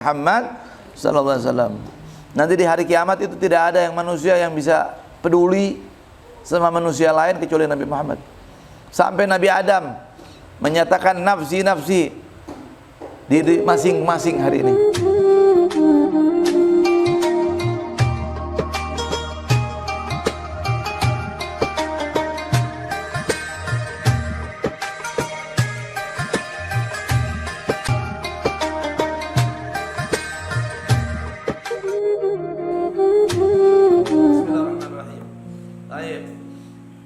Muhammad sallallahu alaihi wasallam. Nanti di hari kiamat itu tidak ada yang manusia yang bisa peduli sama manusia lain kecuali Nabi Muhammad. Sampai Nabi Adam menyatakan nafsi nafsi di masing-masing hari ini.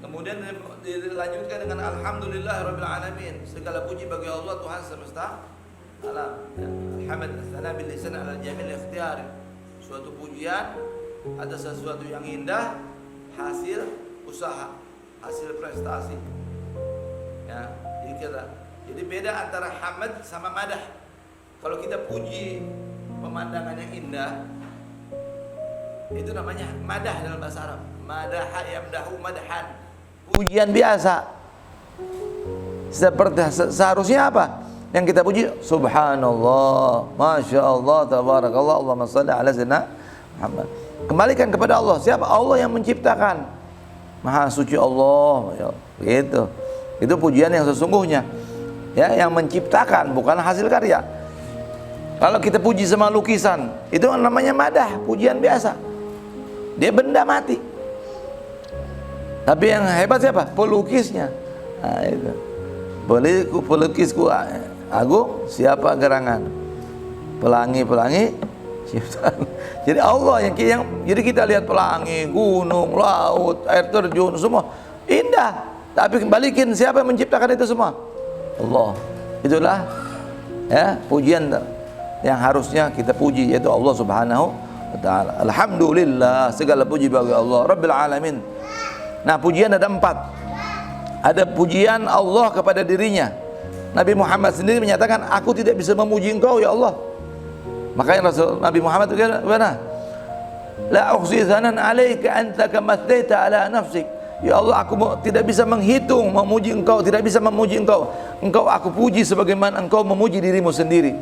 Kemudian dilanjutkan dengan alhamdulillahirabbil alamin. Segala puji bagi Allah Tuhan semesta alam. Hamd tsana bil lisan ala jamil ikhtiyar. Suatu pujian atas sesuatu yang indah, hasil usaha, hasil prestasi. Ya, jadi beda antara hamd sama madah. Kalau kita puji pemandangan yang indah, itu namanya madah dalam bahasa Arab. Madaha yamdahu madhan. Pujian biasa. Seperti seharusnya apa? Yang kita puji subhanallah, masya Allah, tabarakallah, Allahumma shalli ala sayyidina Muhammad. Kembalikan kepada Allah. Siapa? Allah yang menciptakan. Maha suci Allah. Ya, gitu. Itu pujian yang sesungguhnya. Ya, yang menciptakan, bukan hasil karya. Kalau kita puji sama lukisan, itu namanya madah, pujian biasa. Dia benda mati. Tapi yang hebat siapa? Pelukisnya. Nah, itu. Pelukisku agung, siapa gerangan? Pelangi ciptaan. Jadi Allah yang jadi kita lihat pelangi, gunung, laut, air terjun, semua indah. Tapi kembalikan, siapa yang menciptakan itu semua? Allah. Itulah ya pujian yang harusnya kita puji, yaitu Allah Subhanahu wa ta'ala. Alhamdulillah, segala puji bagi Allah Rabbil alamin. Nah, pujian ada 4. Ada pujian Allah kepada dirinya. Nabi Muhammad sendiri menyatakan, aku tidak bisa memuji engkau ya Allah. Makanya Rasul Nabi Muhammad itu kata, la ukhsi thanan alaika anta kama thaita ala nafsik. Ya Allah, aku tidak bisa menghitung memuji engkau, tidak bisa memuji engkau. Engkau aku puji sebagaimana engkau memuji dirimu sendiri.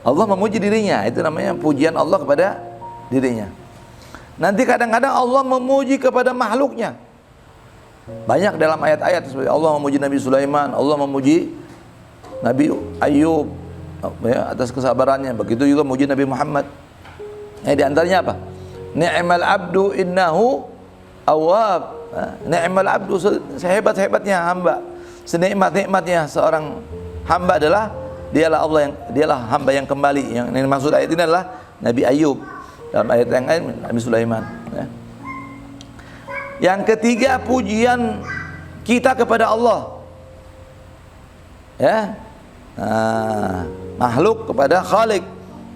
Allah memuji dirinya, itu namanya pujian Allah kepada dirinya. Nanti kadang-kadang Allah memuji kepada makhluknya. Banyak dalam ayat-ayat seperti Allah memuji Nabi Sulaiman, Allah memuji Nabi Ayub ya, atas kesabarannya. Begitu juga memuji Nabi Muhammad. Di antaranya apa? Ni'mal abdu innahu awwab. Ni'mal abdu, sehebat-hebatnya hamba, senikmat-nikmatnya seorang hamba adalah dialah hamba yang kembali. Yang dimaksud ayat ini adalah Nabi Ayub. Dalam ayat yang lain Nabi Sulaiman ya. Yang ketiga, pujian kita kepada Allah ya. Makhluk kepada Khalik.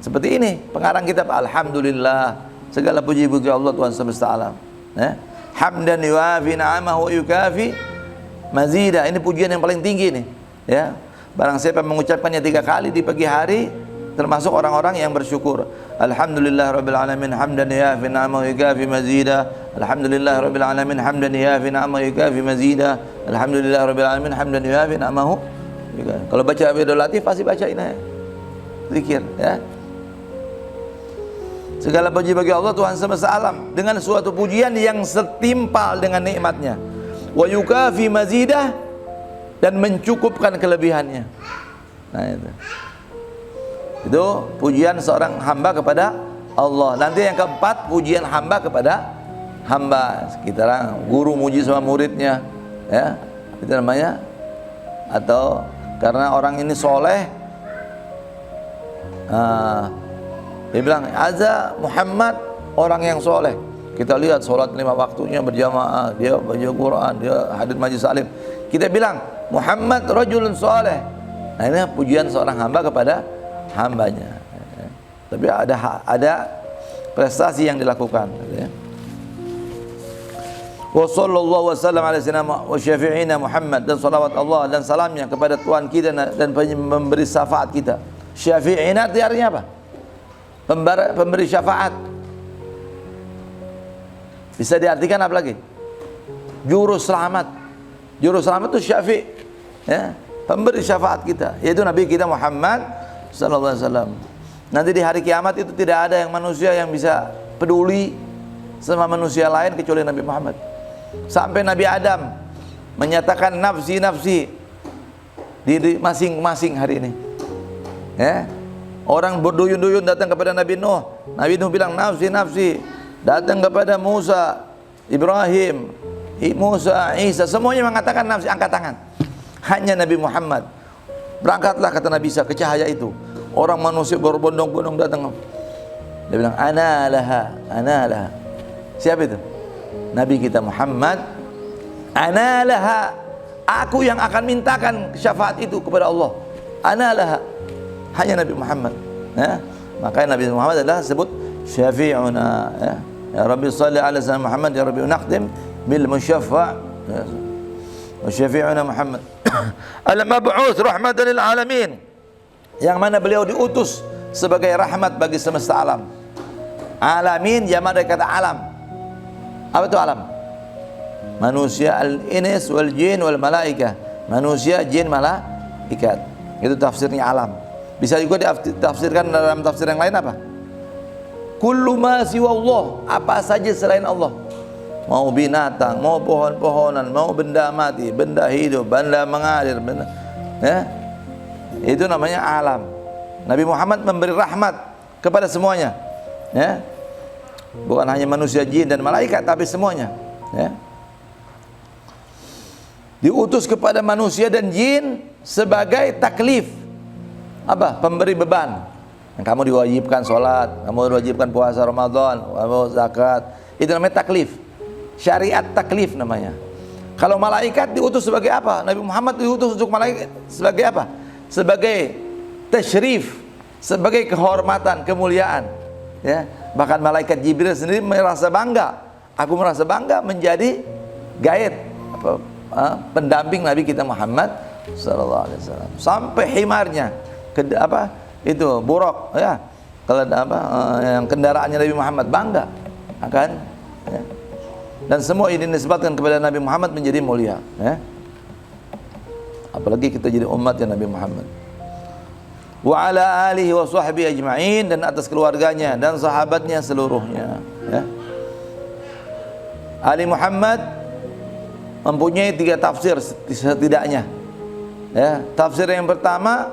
Seperti ini pengarang kitab, alhamdulillah, segala puji bagi Allah Tuhan semesta alam ya. Hamdan yuwafi na'amahu wa yukafi mazida. Ini pujian yang paling tinggi nih ya. Barang siapa mengucapkannya 3 kali di pagi hari, termasuk orang-orang yang bersyukur. Alhamdulillah rabbil alamin hamdan yafi ni'amahu yukafi mazida. Alhamdulillah rabbil alamin hamdan yafi ni'amahu yukafi mazida. Alhamdulillah rabbil alamin hamdan yafi ni'amahu yukafi. Kalau baca Abdul Latif pasti baca ini zikir ya. Segala puji bagi Allah Tuhan semesta alam, dengan suatu pujian yang setimpal dengan nikmatnya. Wa yukafi mazidah, dan mencukupkan kelebihannya. Nah itu pujian seorang hamba kepada Allah. Nanti yang keempat, pujian hamba kepada hamba. Kita guru muji sama muridnya ya, itu namanya. Atau karena orang ini soleh, dia bilang azza Muhammad, orang yang soleh. Kita lihat sholat 5 waktunya berjamaah, dia baca Quran, dia hadir majlis salim. Kita bilang Muhammad rajulun soleh. Nah ini pujian seorang hamba kepada hambanya. Tapi ada prestasi yang dilakukan ya. Wa sallallahu wasallam ala sayyidina wa syafi'ina Muhammad, dan salawat Allah dan salamnya kepada Tuhan kita dan memberi syafaat kita. Syafi'ina itu artinya apa? Pemberi syafaat. Bisa diartikan apa lagi? Juru selamat. Juru selamat itu syafi' ya, pemberi syafaat kita, yaitu Nabi kita Muhammad sallallahu alaihi wasallam. Nanti di hari kiamat itu tidak ada yang manusia yang bisa peduli sama manusia lain kecuali Nabi Muhammad. Sampai Nabi Adam menyatakan nafsi nafsi di masing-masing hari ini. Ya. Orang berduyun-duyun datang kepada Nabi Nuh. Nabi Nuh bilang nafsi nafsi. Datang kepada Musa, Ibrahim, Musa, Isa, semuanya mengatakan nafsi, angkat tangan. Hanya Nabi Muhammad. Berangkatlah kata Nabi Isa ke cahaya itu. Orang manusia berbondong-bondong datang. Dia bilang ana laha, ana laha. Siapa itu? Nabi kita Muhammad. Ana laha. Aku yang akan mintakan syafaat itu kepada Allah. Ana laha. Hanya Nabi Muhammad. Ya. Makanya Nabi Muhammad adalah sebut syafi'una. Ya. Ya Rabbi salli ala sayyidina Muhammad, ya Rabbi naqdim bil musyaffa' wa syafi'una Muhammad. Al-mab'uts rahmatan lil alamin. Yang mana beliau diutus sebagai rahmat bagi semesta alam. Alamin jamak dari kata alam. Apa itu alam? Manusia, al-ins wal jin wal malaikah. Manusia, jin, malaikat. Itu tafsirnya alam. Bisa juga ditafsirkan dalam tafsir yang lain apa? Kullu ma siwa Allah, apa saja selain Allah. Mau binatang, mau pohon-pohonan, mau benda mati, benda hidup, benda mengalir, benda, ya. Itu namanya alam. Nabi Muhammad memberi rahmat kepada semuanya, ya. Bukan hanya manusia, jin dan malaikat, tapi semuanya, ya. Diutus kepada manusia dan jin sebagai taklif. Apa? Pemberi beban. Kamu diwajibkan sholat, kamu diwajibkan puasa Ramadan, kamu zakat. Itu namanya taklif. Syariat taklif namanya. Kalau malaikat diutus sebagai apa? Nabi Muhammad diutus untuk malaikat sebagai apa? Sebagai tasyrif, sebagai kehormatan, kemuliaan. Ya, bahkan malaikat Jibril sendiri merasa bangga. Aku merasa bangga menjadi gaib, pendamping Nabi kita Muhammad sallallahu alaihi wasallam. Sampai himarnya itu buruk, ya, kalau yang kendaraannya Nabi Muhammad bangga akan, ya. Dan semua ini disebutkan kepada Nabi Muhammad menjadi mulia, ya. Apalagi kita jadi umatnya Nabi Muhammad. Wa ala alihi wa sahbihi ajma'in, dan atas keluarganya dan sahabatnya seluruhnya, ya. Ali Muhammad mempunyai 3 tafsir setidaknya, ya. Tafsir yang pertama,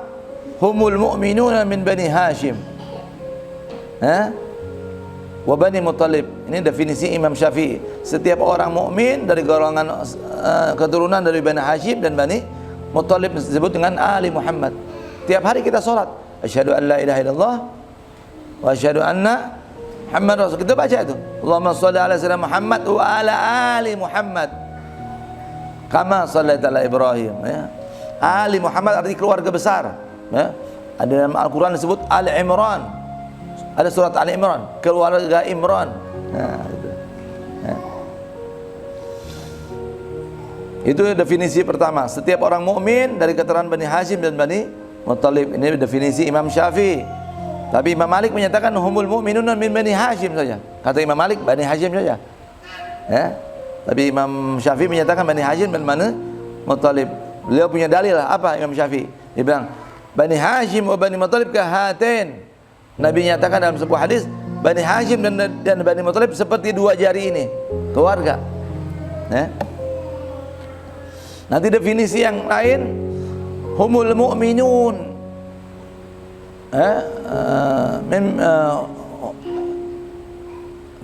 humul mu'minuna min Bani Hashim, wa Bani Muttalib. Ini definisi Imam Syafi'i. Setiap orang mukmin dari golongan keturunan dari Bani Hashim dan Bani Muttalib disebut dengan Ali Muhammad. Tiap hari kita sholat, asyhadu an la ilaha illallah wa asyhadu anna Muhammad Rasul. Kita baca itu, Allahumma shalli ala sayyidina Muhammad wa ala ali Muhammad kama shallaita ala Ibrahim, ya. Ali Muhammad arti keluarga besar, ya. Ada dalam Al-Quran disebut Ali Imran. Ada surat Ali Imran, keluarga Imran. Nah, itu. Ya. Itu definisi pertama. Setiap orang mukmin dari keturunan Bani Hashim dan Bani Muttalib. Ini definisi Imam Syafi'i. Tapi Imam Malik menyatakan humul mu'minuna min Bani Hashim saja. Kata Imam Malik Bani Hashim saja. Ya. Tapi Imam Syafi'i menyatakan Bani Hashim dan Bani Muttalib. Beliau punya dalil apa Imam Syafi'i? Dia bilang Bani Hashim wa Bani Muttalib kahaten. Nabi nyatakan dalam sebuah hadis, Bani Hashim dan Bani Muttalib seperti 2 jari ini, keluarga. Nanti definisi yang lain, humul mu'minun,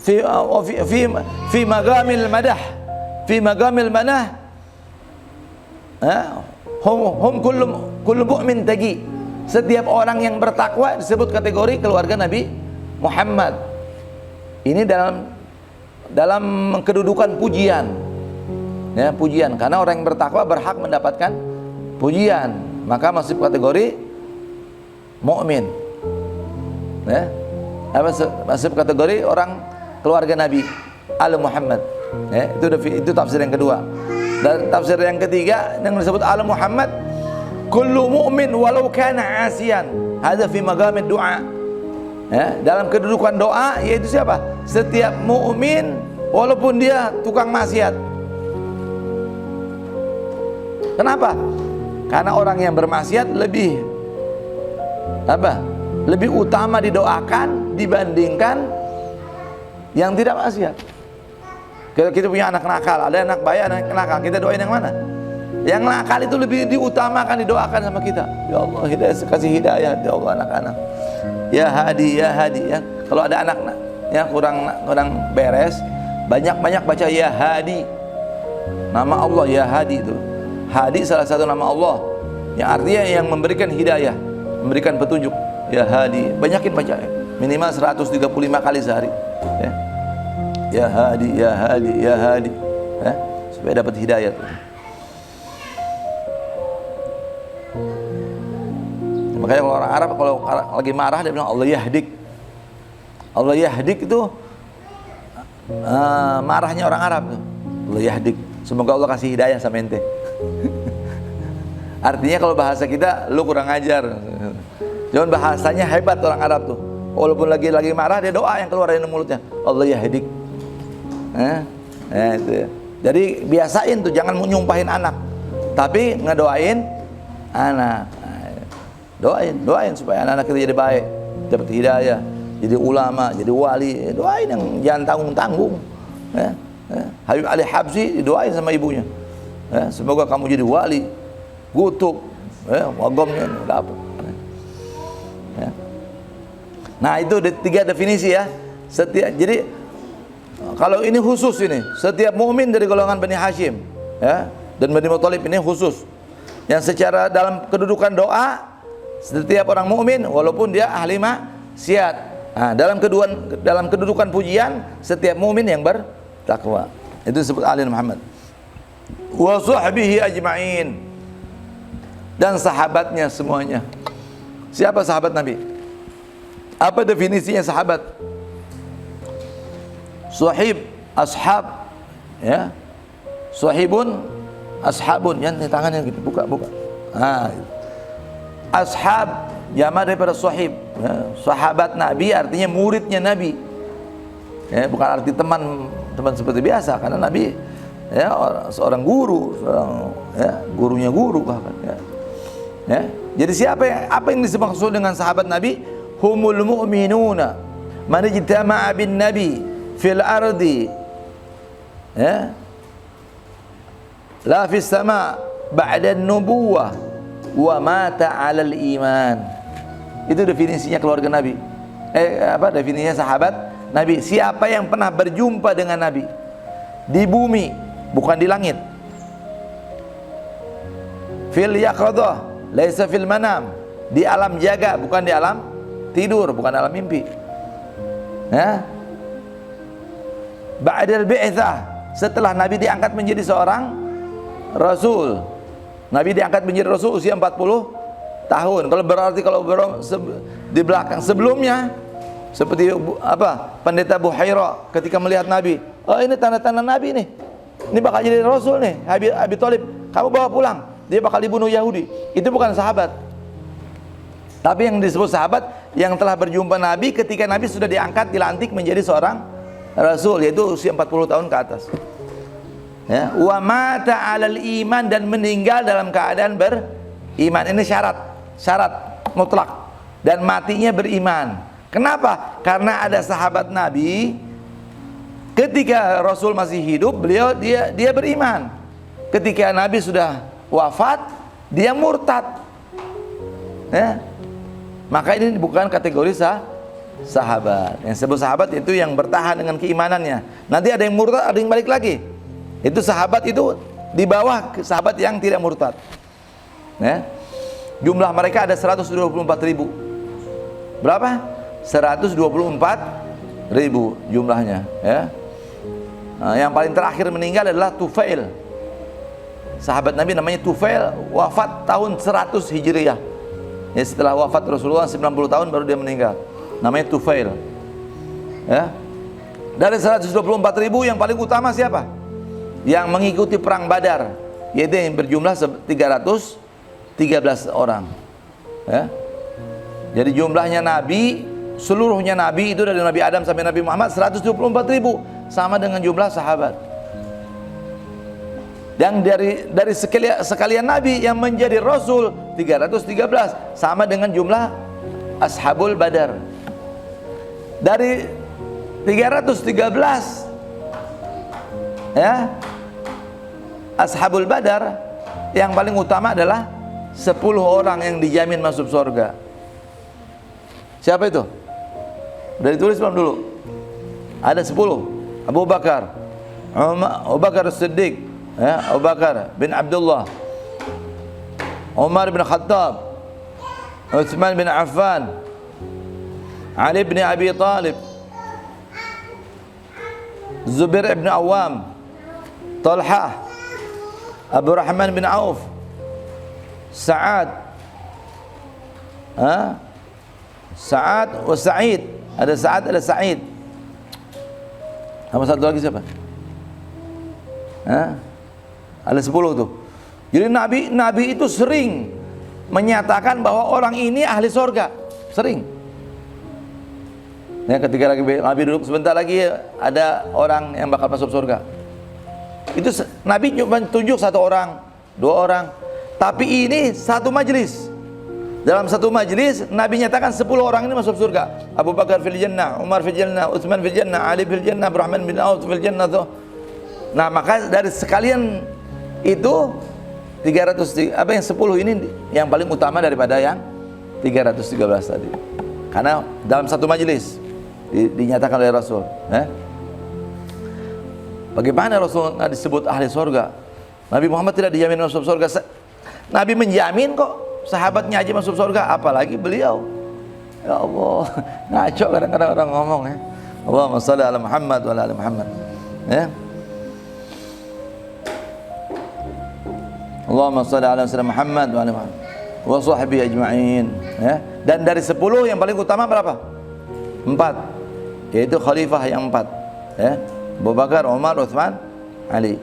fi magamil madah, fi magamil manah, hum kullu mu'min taqi. Setiap orang yang bertakwa disebut kategori keluarga Nabi Muhammad. Ini dalam kedudukan pujian, ya, pujian, karena orang yang bertakwa berhak mendapatkan pujian, maka masuk kategori mukmin, ya. Masuk kategori orang keluarga Nabi Al Muhammad, ya. Itu tafsir yang kedua. Dan tafsir yang ketiga yang disebut Al Muhammad, kullu mu'min walau kana asiyan, hadza fi maqamid du'a, ya, dalam kedudukan doa, yaitu siapa? Setiap mukmin walaupun dia tukang maksiat. Kenapa? Karena orang yang bermaksiat lebih lebih utama didoakan dibandingkan yang tidak maksiat. Kita punya anak nakal, ada anak baik, anak nakal, kita doain yang mana? Yang nakal itu lebih diutamakan didoakan sama kita. Ya Allah, hidayah, kasih hidayah ya Allah anak-anak. Ya Hadi, ya Hadi ya. Kalau ada anak ya kurang beres, banyak-banyak baca ya Hadi. Nama Allah ya Hadi itu. Hadi salah satu nama Allah yang artinya yang memberikan hidayah, memberikan petunjuk. Ya Hadi, banyakin baca ya. Minimal 135 kali sehari ya. Ya Hadi, ya Hadi, ya Hadi ya, supaya dapat hidayah tuh. Makanya kalau orang Arab kalau lagi marah dia bilang Allah yahdik. Allah yahdik itu marahnya orang Arab tuh. Allah yahdik. Semoga Allah kasih hidayah sama ente. Artinya kalau bahasa kita lu kurang ajar. Jangan bahasanya hebat orang Arab tuh. Walaupun lagi marah dia doa yang keluar dari mulutnya. Allah yahdik. Itu ya. Jadi biasain tuh jangan nyumpahin anak. Tapi ngedoain anak. Doain supaya anak-anak kita jadi baik, dapat hidayah, jadi ulama, jadi wali. Doain yang jangan tanggung-tanggung. Habib Ali Habsyi didoain sama ibunya. Semoga kamu jadi wali, kutub, wagamnya dapat. Nah itu 3 definisi ya. Jadi kalau ini khusus ini, setiap mukmin dari golongan Bani Hashim, ya, dan Bani Muthalib ini khusus. Yang secara dalam kedudukan doa setiap orang mukmin walaupun dia ahli maksiat. Nah, dalam kedudukan pujian setiap mukmin yang bertakwa. Itu disebut Ali Muhammad. Wa sahbihi ajma'in. Dan sahabatnya semuanya. Siapa sahabat Nabi? Apa definisinya sahabat? Sahib, ashab, ya. Sahibun, ashabun. Yang tangannya gitu, buka. Nah, ashab jama daripada sahib ya. Sahabat Nabi artinya muridnya Nabi ya, bukan arti teman seperti biasa karena Nabi ya seorang guru, gurunya guru bahkan ya. Jadi apa yang dimaksud dengan sahabat Nabi? Humul mu'minuna man ijtama'a bin nabi fil ardi ya la fis sama' ba'da an-nubuwah wa mata 'alal iman. Itu definisinya keluarga Nabi. Definisinya sahabat Nabi. Siapa yang pernah berjumpa dengan Nabi di bumi, bukan di langit. Fil yaqadhah, laisa fil manam. Di alam jaga, bukan di alam tidur, bukan alam mimpi. Ya. Ba'dal bi'tsah, setelah Nabi diangkat menjadi seorang rasul. Nabi diangkat menjadi Rasul usia 40 tahun. Kalau di belakang sebelumnya seperti Pendeta Buhaira ketika melihat Nabi, oh ini tanda-tanda Nabi nih. Ini bakal jadi Rasul nih. Abi Thalib, kamu bawa pulang. Dia bakal dibunuh Yahudi. Itu bukan sahabat. Tapi yang disebut sahabat yang telah berjumpa Nabi ketika Nabi sudah diangkat, dilantik menjadi seorang Rasul, yaitu usia 40 tahun ke atas. Ya, wa mata 'alal iman, dan meninggal dalam keadaan beriman. Ini syarat mutlak, dan matinya beriman. Kenapa? Karena ada sahabat Nabi ketika Rasul masih hidup, dia beriman. Ketika Nabi sudah wafat, dia murtad. Ya. Maka ini bukan kategori sahabat. Yang disebut sahabat itu yang bertahan dengan keimanannya. Nanti ada yang murtad, ada yang balik lagi. Itu sahabat itu di bawah sahabat yang tidak murtad. Ya. Jumlah mereka ada 124.000. Berapa? 124.000 jumlahnya. Ya. Nah, yang paling terakhir meninggal adalah Tufail. Sahabat Nabi namanya Tufail, wafat tahun 100 Hijriah. Ya, setelah wafat Rasulullah 90 tahun baru dia meninggal. Namanya Tufail. Ya. Dari 124.000 yang paling utama siapa? Yang mengikuti perang Badar, yaitu yang berjumlah 313 orang. Ya. Jadi jumlahnya Nabi, seluruhnya Nabi itu dari Nabi Adam sampai Nabi Muhammad 124.000, sama dengan jumlah sahabat. Dan dari sekalian Nabi yang menjadi Rasul 313, sama dengan jumlah Ashabul Badar. Dari 313 ya Ashabul Badar, yang paling utama adalah 10 orang yang dijamin masuk surga. Siapa itu? Udah ditulis belum dulu? Ada 10. Abu Bakar, Abu Bakar As-Siddiq, ya, Abu Bakar bin Abdullah, Umar bin Khattab, Utsman bin Affan, Ali bin Abi Talib, Zubair bin Awam, Talha, Abu Rahman bin Auf, Sa'ad, Sa'ad wa Sa'id. Ada Sa'ad, ada Sa'id. Sama satu lagi siapa? Ada 10 tuh. Jadi Nabi itu sering menyatakan bahwa orang ini ahli surga. Sering. Ya, ketika lagi Nabi duduk, sebentar lagi ada orang yang bakal masuk surga. Itu Nabi cuma tunjuk 1 orang, 2 orang. Tapi ini satu majelis. Dalam satu majelis Nabi nyatakan 10 orang ini masuk surga. Abu Bakar fil jannah, Umar fil jannah, Utsman fil jannah, Ali fil jannah, Abdurrahman bin Auf fil jannah tuh. Nah, maka dari sekalian itu 300 yang 10 ini yang paling utama daripada yang 313 tadi. Karena dalam satu majelis dinyatakan oleh Rasul, Bagaimana Rasul disebut ahli surga? Nabi Muhammad tidak dijamin masuk surga. Nabi menjamin kok. Sahabatnya aja masuk surga, apalagi beliau. Ya Allah, ngaco kadang-kadang orang ngomong ya. Allahumma shalli ala Muhammad wa ala ali Muhammad. Ya. Allahumma shalli ala Muhammad wa ala Muhammad wa sahbihi ajma'in. Ya. Dan dari 10 yang paling utama berapa? 4. Yaitu khalifah yang 4. Ya. Abu Bakar, Umar, Utsman, Ali.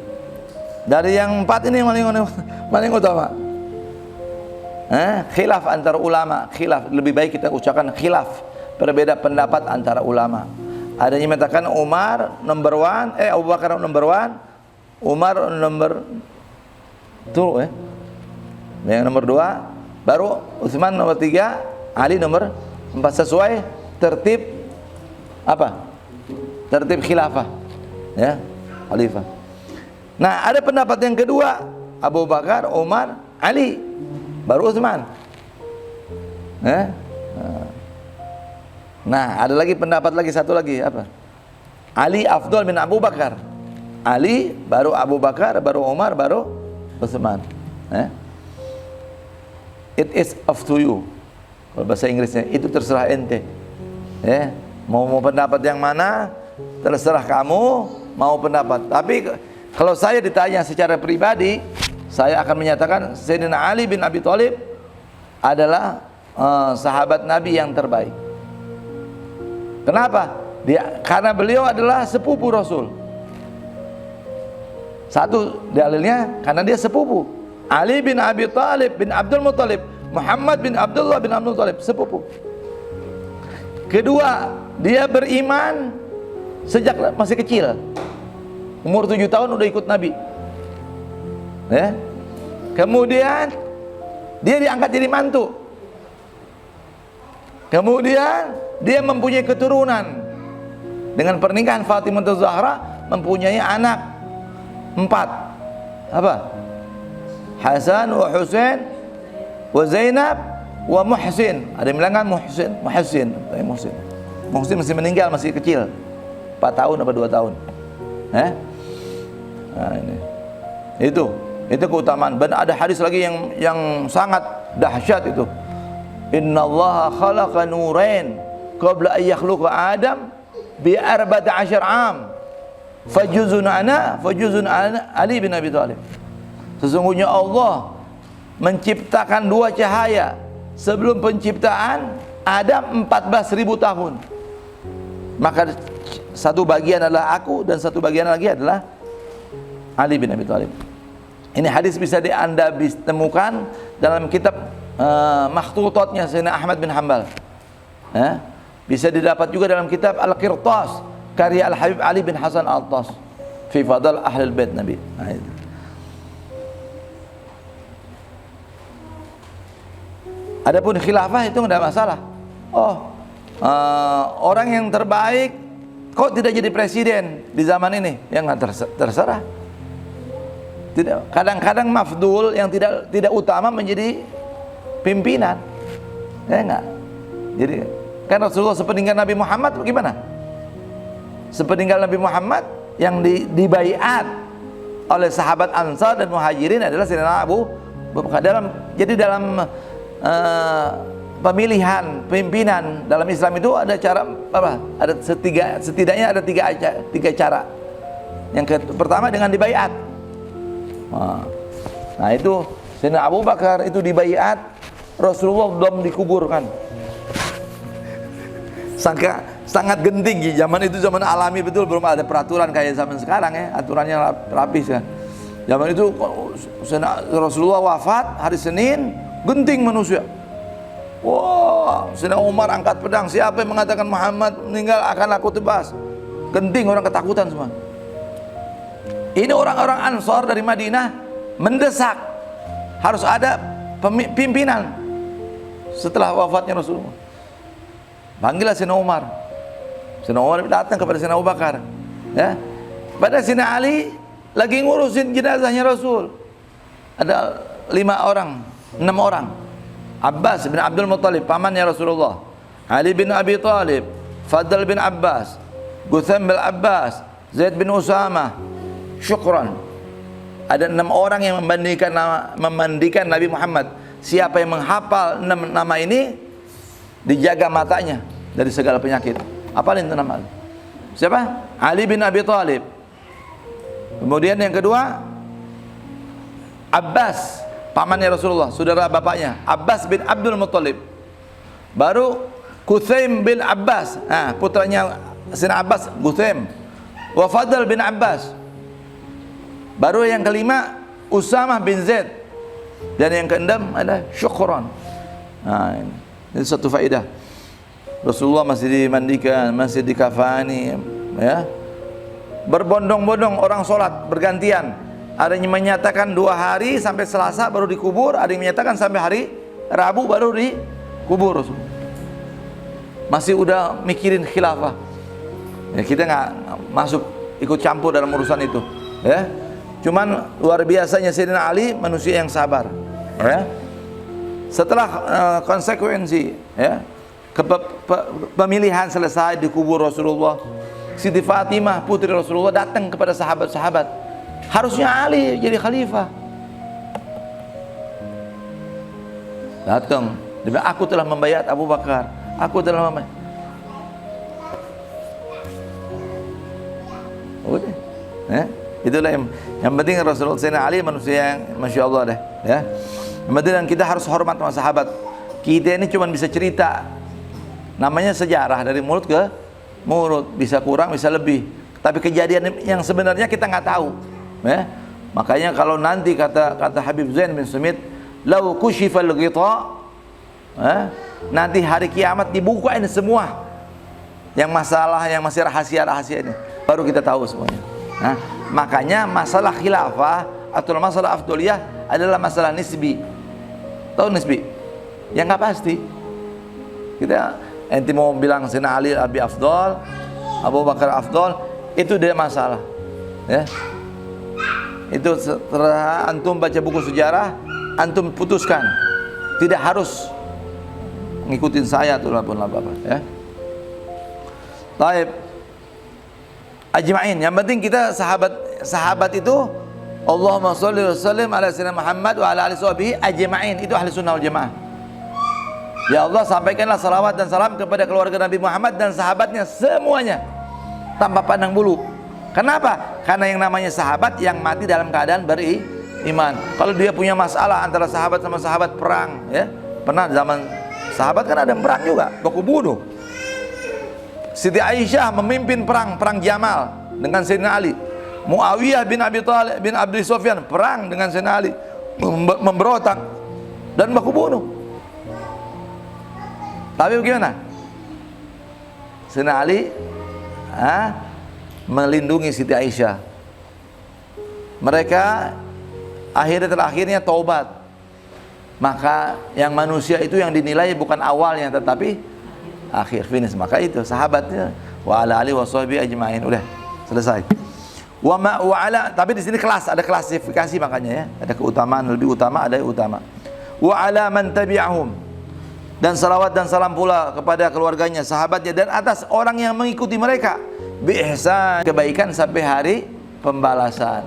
Dari yang 4 ini yang paling utama. Khilaf antara ulama, khilaf, lebih baik kita ucapkan khilaf, berbeda pendapat antara ulama. Ada yang mengatakan Umar number 1, Abu Bakar number 1, Umar number 2, yang nomor 2, baru Utsman nomor 3, Ali nomor 4, sesuai tertib apa? Tertib khilafah, ya, khalifah. Nah, ada pendapat yang kedua, Abu Bakar, Umar, Ali, baru Utsman. Nah, ada lagi pendapat lagi, satu lagi apa? Ali afdal min Abu Bakar. Ali baru Abu Bakar, baru Umar, baru Utsman. It is up to you. Kalau bahasa Inggrisnya itu terserah ente. Mau pendapat yang mana terserah kamu, mau pendapat. Tapi kalau saya ditanya secara pribadi, saya akan menyatakan Sayyidina Ali bin Abi Thalib adalah sahabat Nabi yang terbaik. Kenapa? Karena beliau adalah sepupu Rasul. Satu dalilnya karena dia sepupu. Ali bin Abi Thalib bin Abdul Muthalib, Muhammad bin Abdullah bin Abdul Muthalib, sepupu. Kedua, dia beriman sejak masih kecil. Umur 7 tahun udah ikut Nabi. Kemudian dia diangkat jadi mantu. Kemudian dia mempunyai keturunan. Dengan pernikahan Fatimah Zahra mempunyai anak 4. Apa? Hasan wa Husain wa Zainab wa Muhsin. Ada yang bilang kan Muhsin. Muhsin masih meninggal, masih kecil. 4 tahun atau 2 tahun. Nah, ini. Itu keutamaan. Dan ada hadis lagi yang sangat dahsyat itu. Innallaha khalaqa nurain qabla an yakhluqa Adam bi 14 am. Fajuzun ana Ali bin Abi Thalib. Sesungguhnya Allah menciptakan 2 cahaya sebelum penciptaan Adam 14.000 tahun. Maka satu bagian adalah aku dan satu bagian lagi adalah Ali bin Abi Thalib. Ini hadis bisa Anda temukan dalam kitab Makhtutotnya Sayyidina Ahmad bin Hanbal. Bisa didapat juga dalam kitab Al-Qirtas karya Al-Habib Ali bin Hasan Al-Tas fi Fadal Ahlul Bait Nabi. Adapun khilafah itu tidak masalah. oh orang yang terbaik kok tidak jadi presiden di zaman ini? Ya nggak terserah. Tidak. Kadang-kadang mafdul yang tidak utama menjadi pimpinan. Ya enggak. Jadi kan Rasulullah sepeninggal Nabi Muhammad gimana? Sepeninggal Nabi Muhammad yang dibaiat oleh sahabat Ansar dan Muhajirin adalah Sayyidina Abu Bakar. Jadi dalam pemilihan pimpinan dalam Islam itu ada cara apa? Ada setidaknya ada tiga cara. Yang pertama dengan dibaiat. Nah itu Sayyidina Abu Bakar itu dibaiat, Rasulullah belum dikuburkan. Sangat genting zaman itu, zaman alami betul, belum ada peraturan kayak zaman sekarang ya, aturannya rapih kan. Zaman itu Rasulullah wafat hari Senin, genting manusia. Wah, Sayyidina Umar angkat pedang, siapa yang mengatakan Muhammad meninggal akan aku tebas. Genting, orang ketakutan semua. Ini orang-orang Ansor dari Madinah mendesak harus ada pimpinan setelah wafatnya Rasulullah. Panggillah Sayyidina Umar. Sayyidina Umar datang kepada Sayyidina Abu Bakar. Ya. Pada Sayyidina Ali lagi ngurusin jenazahnya Rasul. Ada 6 orang. Abbas bin Abdul Muttalib, pamannya Rasulullah. Ali bin Abi Thalib, Fadl bin Abbas, Gutham bin Abbas, Zaid bin Usamah, Syukran. Ada 6 orang yang memandikan Nabi Muhammad. Siapa yang menghafal 6 nama ini dijaga matanya dari segala penyakit. Apalin itu nama? Siapa? Ali bin Abi Thalib. Kemudian yang kedua Abbas, pamannya Rasulullah, saudara bapaknya, Abbas bin Abdul Muttalib. Baru Quthaim bin Abbas, putranya Sayyidina Abbas, Quthaim. Wa Fadl bin Abbas. Baru yang kelima Usamah bin Zaid. Dan yang keenam adalah Syukran. Nah, ini satu faedah. Rasulullah masih dimandikan, masih dikafani, ya. Berbondong-bondong orang sholat bergantian. Ada yang menyatakan 2 hari sampai Selasa baru dikubur, ada yang menyatakan sampai hari Rabu baru dikubur Rasul. Masih udah mikirin khilafah. Ya, kita nggak masuk ikut campur dalam urusan itu, ya. Cuman luar biasanya Sayyidina Ali manusia yang sabar, ya. Setelah konsekuensi, ya, pemilihan selesai, dikubur Rasulullah, Siti Fatimah putri Rasulullah datang kepada sahabat-sahabat, harusnya Ali jadi khalifah. Datang, dia bilang, aku telah membayar Abu Bakar, aku telah membayar. Udah, ya. Itulah yang penting. Rasulullah Sayyidina Ali manusia yang Masya Allah deh, ya. Yang penting kita harus hormat sama sahabat. Kita ini cuma bisa cerita, namanya sejarah dari mulut ke mulut, bisa kurang bisa lebih, tapi kejadian yang sebenarnya kita nggak tahu, ya. Makanya kalau nanti kata Habib Zain bin Sumit, lau kushifal ghita, nanti hari kiamat dibukain semua yang masalah yang masih rahasia ini, baru kita tahu semuanya. Nah, makanya masalah khilafah atau masalah afdoliyah adalah masalah nisbi. Tahu nisbi? Yang nggak pasti. Kita enti mau bilang Sayyidina Ali lebih afdol, Abu Bakar afdol, itu tidak masalah, ya. Itu setelah antum baca buku sejarah, antum putuskan. Tidak harus ngikutin saya tuh pun apa, ya. Taib ajma'in. Yang penting kita sahabat itu Allahumma sholli wa sallim ala sayyidina Muhammad wa ala alihi washabihi ajma'in. Itu ahli sunnah wal jamaah. Ya Allah, sampaikanlah salawat dan salam kepada keluarga Nabi Muhammad dan sahabatnya semuanya tanpa pandang bulu. Kenapa? Karena yang namanya sahabat yang mati dalam keadaan beriman. Kalau dia punya masalah antara sahabat sama sahabat, perang, ya. Pernah zaman sahabat kan ada perang juga, baku bunuh. Siti Aisyah memimpin perang Jamal dengan Sayyidina Ali. Muawiyah bin Abi Thalib bin Abdul Sufyan perang dengan Sayyidina Ali, memberontak dan baku bunuh. Tapi bagaimana? Sayyidina Ali melindungi Siti Aisyah. Mereka terakhirnya taubat. Maka yang manusia itu yang dinilai bukan awalnya tetapi akhir, finish. Maka itu sahabatnya wa ala alihi washabihi ajmain, udah selesai. Wa ala, tapi di sini kelas, ada klasifikasi makanya ya. Ada keutamaan, lebih utama, ada yang utama. Wa ala man tabi'ahum, dan salawat dan salam pula kepada keluarganya, sahabatnya, dan atas orang yang mengikuti mereka bi ihsan, kebaikan sampai hari pembalasan.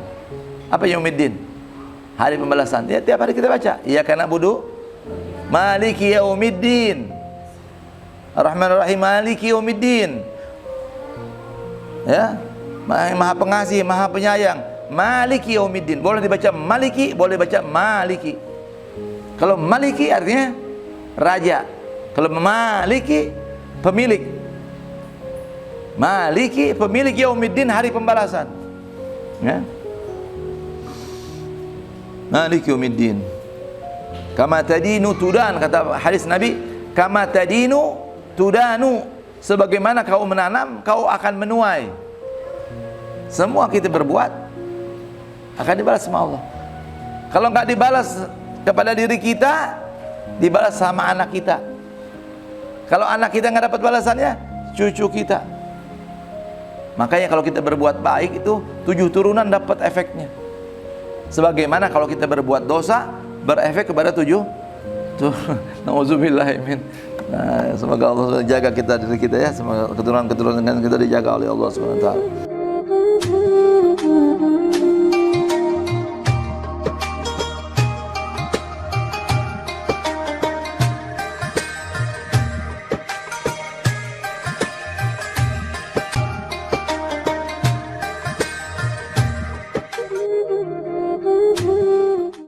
Apa yaumiddin? Hari pembalasan. Ya, tiap hari kita baca iyyaka na'budu maliki yaumiddin, ar-rahmanir rahim, maliki yaumiddin. Ya, maha pengasih, maha penyayang, maliki yaumiddin. Boleh dibaca maliki, boleh baca maliki. Kalau maliki artinya raja, kalau maliki pemilik, maliki pemilik yaumiddin, hari pembalasan ya. Maliki yaumiddin, kama tadinu tudan, kata hadis Nabi, kama tadinu tudanu, sebagaimana kau menanam kau akan menuai. Semua kita berbuat akan dibalas sama Allah. Kalau nggak dibalas kepada diri kita, dibalas sama anak kita. Kalau anak kita nggak dapat balasannya, cucu kita. Makanya kalau kita berbuat baik itu 7 turunan dapat efeknya. Sebagaimana kalau kita berbuat dosa, berefek kepada 7 turunan. Nauzubillahimin. Nah, semoga Allah jaga kita, diri kita ya. Semoga keturunan-keturunan kita dijaga oleh Allah Subhanahu wa taala.